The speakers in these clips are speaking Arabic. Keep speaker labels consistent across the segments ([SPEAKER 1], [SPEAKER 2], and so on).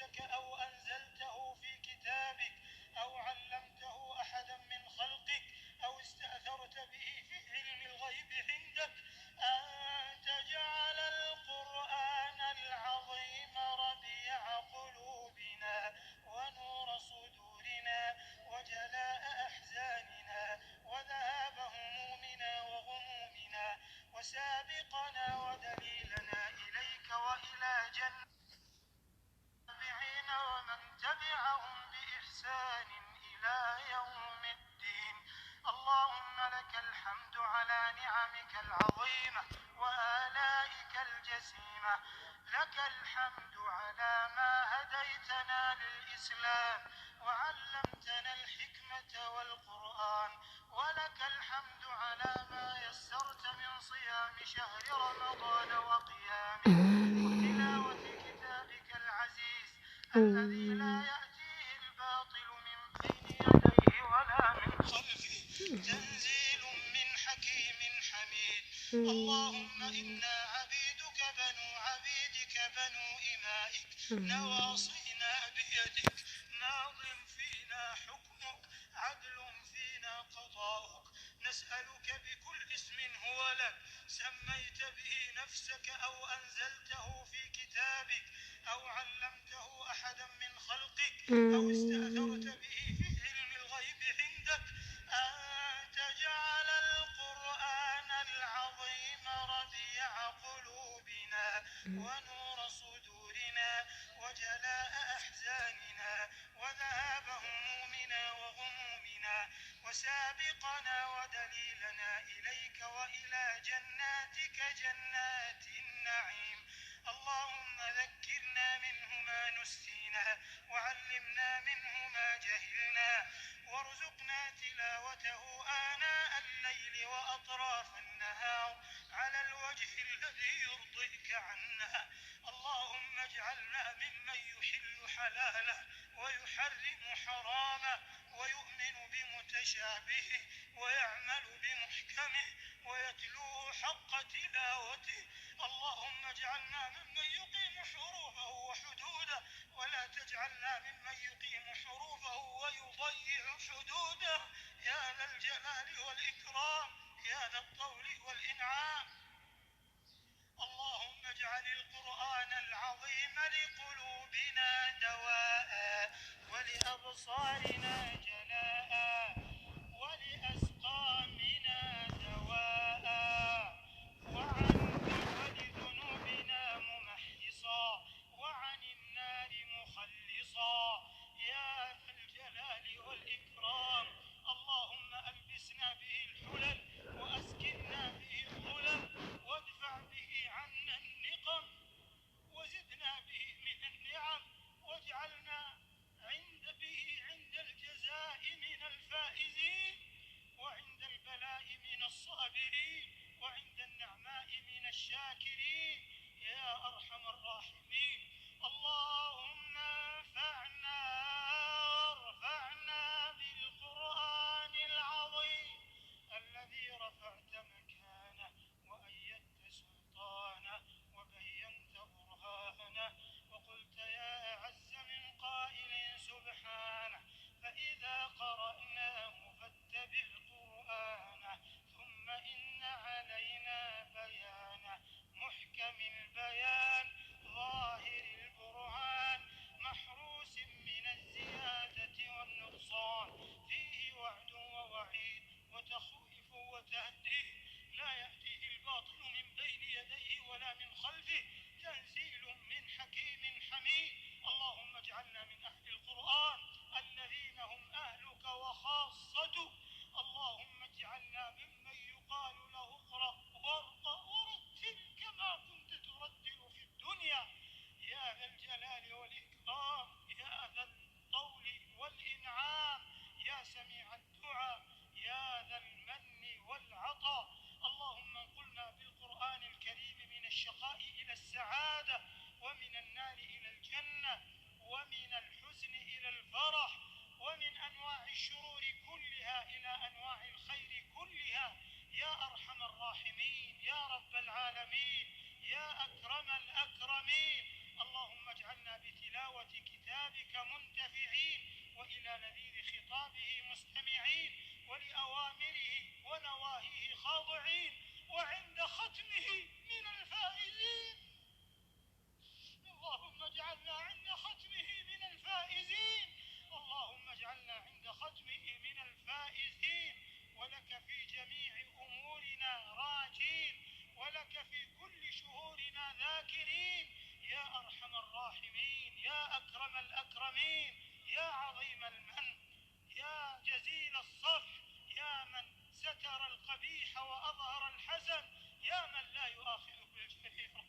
[SPEAKER 1] نفسك أو أنزلته في كتابك أو علمته أحدا من خلقك أو استأثرت به في علم الغيب عندك أن تجعل القرآن العظيم ربيع قلوبنا ونور صدورنا وجلاء أحزاننا وذهاب همومنا وغمومنا وسابقنا ودليلنا إليك وإلى جنة التابعين ومن تبعهم بإحسان إلى يوم الدين. اللهم لك الحمد على نعمك العظيمة وآلائك الجسيمة، لك الحمد على ما هديتنا للإسلام وعلمتنا الحكمة والقرآن، ولك الحمد على ما يسرت من صيام شهر رمضان وقيامه وتلاوة كتابك العزيز الذي لا يأتيه الباطل من بين يديه ولا من خلفه، تنزيل من حكيم حميد. اللهم إنا عبيدك بنو عبيدك بنو إمائك، نواصينا بيدك، ماض فينا حكمك، عدل فينا قضاؤك. نسألك بكل اسم هو لك سميت به نفسك أو أنزلته في كتابك أو علمته أحدا من خلقك أو استأثرت به في علم الغيب عندك أن تجعل القرآن العظيم ربيع قلوبنا ونور صدورنا وجلاء أحزاننا وذهاب همومنا وغمومنا وسابقنا ودليلنا إليك وإلى جناتك جنات النعيم. اللهم ذكرنا منه ما نسينا وعلمنا منه ما جهلنا وارزقنا تلاوته آناء الليل وأطراف النهار على الوجه الذي يرضيك عنا. اللهم اجعلنا ممن يحل حلاله ويحرم حرامه ويؤمن بمتشابهه ويعمل بمحكمه ويتلوه حق تلاوته. اللهم اجعلنا ممن يقيم حروفه وحدوده ولا تجعلنا ممن يقيم حروفه ويضيع حدوده يا ذا الجلال والإكرام يا ذا الطول والإنعام. اللهم اجعل القرآن العظيم لقلوبنا دواء ولأبصارنا جلاء ولأسقامنا دواء ولذنوبنا ممحصا وعن النار مخلصا يا ذا الجلال والإكرام. اللهم ألبسنا به الحلل وأسكننا به الظلل وادفع به عنا النقم وزدنا به من النعم واجعلنا عند الجزاء من الفائزين وعند البلاء من الصابرين وعند النعماء من الشاكرين يا أرحم الراحمين. اللهم ارفعنا بالقرآن العظيم الذي رفعت مكانه وأيدت سلطانه وبينت برهانه وقلت يا أعز من قائل سبحانه فإذا قرأناه فاتبع قرآنه ثم إن علينا بيانه محكم البيان ظاهر البرهان محروس من الزيادة والنقصان فيه وعد ووعيد وتخويف وتهديد لا يأتيه الباطل من بين يديه ولا من خلفه تنزيل من حكيم حميد. اللهم اجعلنا من أهل القرآن الذين هم أهلك وخاصتك. اللهم اجعلنا ممن يقال له اقرأ وارقى ورتل كما كنت ترتل في الدنيا يا ذا الجلال والإكرام يا ذا الطول والإنعام يا سميع الدعاء يا ذا المن والعطاء. اللهم انقلنا بالقرآن الكريم من الشقاء إلى السعادة ومن النار إلى الجنة ومن الحزن إلى الفرح ومن أنواع الشرور كلها إلى أنواع الخير كلها يا أرحم الراحمين يا رب العالمين يا أكرم الأكرمين. اللهم اجعلنا بتلاوة كتابك منتفعين، وإلى لذيذ خطابه مستمعين، ولأوامره ونواهيه خاضعين، وعند ختمه من الفائزين. اللهم اجعلنا عند ختمه من الفائزين. اللهم اجعلنا عند ختمه من الفائزين، ولك في جميع أمورنا راجين، ولك في كل شهورنا ذاكرين، يا أرحم الراحمين، يا أكرم الأكرمين، يا عظيم المن، يا جزيل الصفح، يا من ستر القبيح وأظهر الحسن، يا من لا يؤاخذ بالجريرة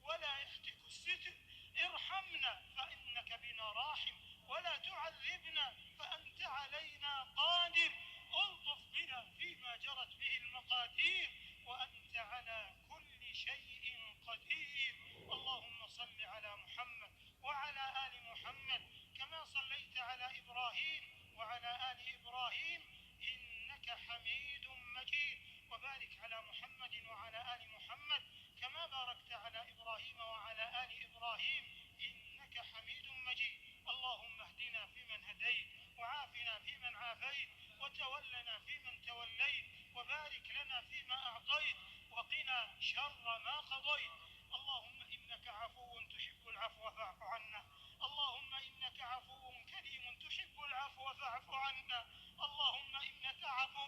[SPEAKER 1] ولا يهتك الستر. ارحمنا فإنك بنا راحم، ولا تعذبنا فأنت علينا قادر. الطف بنا فيما جرت به المقادير، وأنت على كل شيء قدير. اللهم صل على محمد وعلى آل محمد كما صليت على إبراهيم وعلى آل إبراهيم إنك حميد مجيد، وبارك على محمد وعلى آل محمد كما باركت على إبراهيم وعلى آل إبراهيم إنك حميد مجيد. اللهم اهدنا فيمن هديت، وعافنا فيمن عافيت، وتولنا فيمن توليت، وبارك لنا فيما أعطيت، وقنا شر ما قضيت. اللهم إنك عفو تحب العفو فاعف عنا. اللهم إنك عفو كريم تحب العفو فاعف عنا. اللهم إنك عفو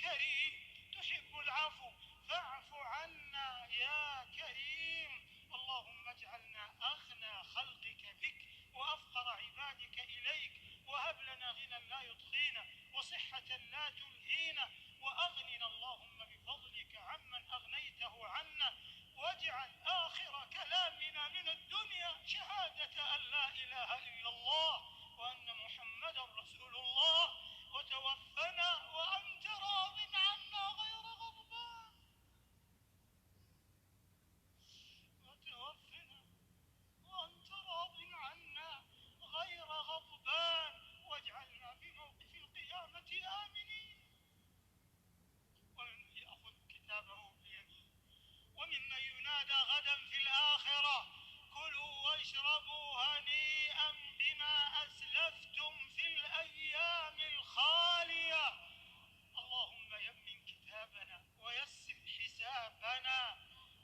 [SPEAKER 1] كريم تحب العفو فاعف عنا يا كريم. اللهم اجعلنا أغنى خلقك بك وأفقر عبادك إليك، وهب لنا غنى لا يطغينا وصحة لا تلهينا، وأغننا اللهم بفضلك عمن أغنيته عنا، واجعل آخر كلامنا من الدنيا شهادة أن لا إله إلا الله وأن محمدا رسول الله، وتوفنا وأنت راض عنا غير غضبان. وتوفنا وأنت راض عنا غير غضبان، واجعلنا في موقف القيامة آمنين. ومن يأخذ كتابه بيمين، وممن ينادى غدا في الآخرة كلوا واشربوا هنيئا بما أسلفتم في الأيام الخالية. اللهم يمن كتابنا ويسر حسابنا.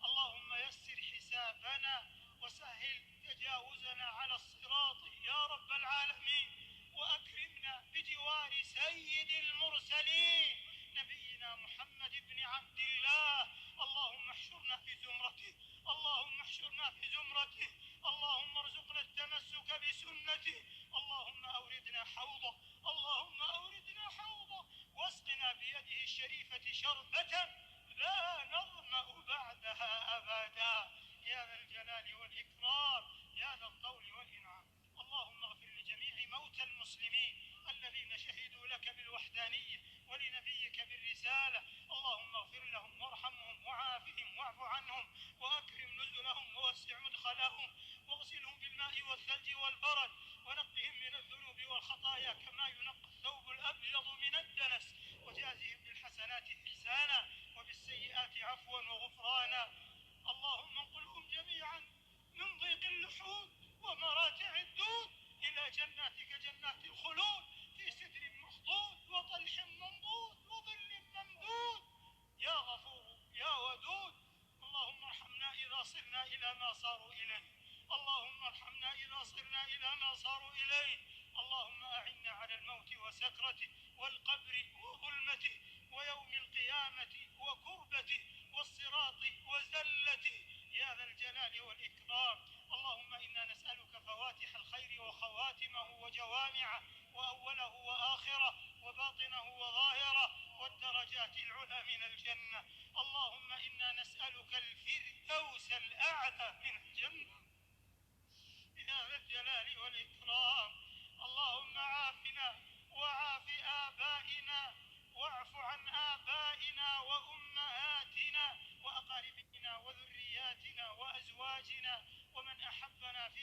[SPEAKER 1] اللهم يسر حسابنا وسهل تجاوزنا على الصراط يا رب العالمين، وأكرمنا بجوار سيد المرسلين نبينا محمد بن عبد الله. اللهم احشرنا في زمرته، اللهم احشرنا في زمرته، اللهم ارزقنا التمسك بسنته، اللهم أوردنا حوضه، اللهم أوردنا حوضه، واسقنا بيده الشريفة شربة لا نظمأ بعدها أبدا يا ذا الجلال والإكرام، يا ذا الطول والإنعام. اللهم اغفر لجميع موتى المسلمين الذين شهدوا لك بالوحدانية ولنبيك بالرسالة. اللهم اغفر لهم وارحمهم وعافهم واعف عنهم وأكرم نزلهم ووسع مدخلهم، واغسلهم بالماء والثلج والبرد، ونقهم من الذنوب والخطايا كما ينقى الثوب الأبيض من الدنس، وجازهم بالحسنات إحسانا وبالسيئات عفوا وغفرانا. اللهم انقلهم جميعا من ضيق اللحود ومراتع الدود إلى جناتك جنات الخلود، في سدر مخضود وطلح منضود وظل ممدود، يا غفور يا ودود. اللهم ارحمنا إذا صرنا إلى ما صاروا إليه، اللهم ارحمنا إذا صرنا إلى ما صاروا إليه. اللهم أعنا على الموت وسكرته والقبر وظلمته ويوم القيامة وكربته والصراط وزلته يا ذا الجلال والإكرام. اللهم إنا نسألك فواتح الخير وخواتمه وجوامعه وأوله وآخره وباطنه وظاهره والدرجات العلى من الجنة. اللهم إنا نسألك الفردوس الأعلى من الجنة يا ذا الجلال والإكرام. اللهم عافنا وعاف آبائنا، واعف عن آبائنا وأمهاتنا وأقاربنا وذرياتنا وأزواجنا ومن أحبنا فيك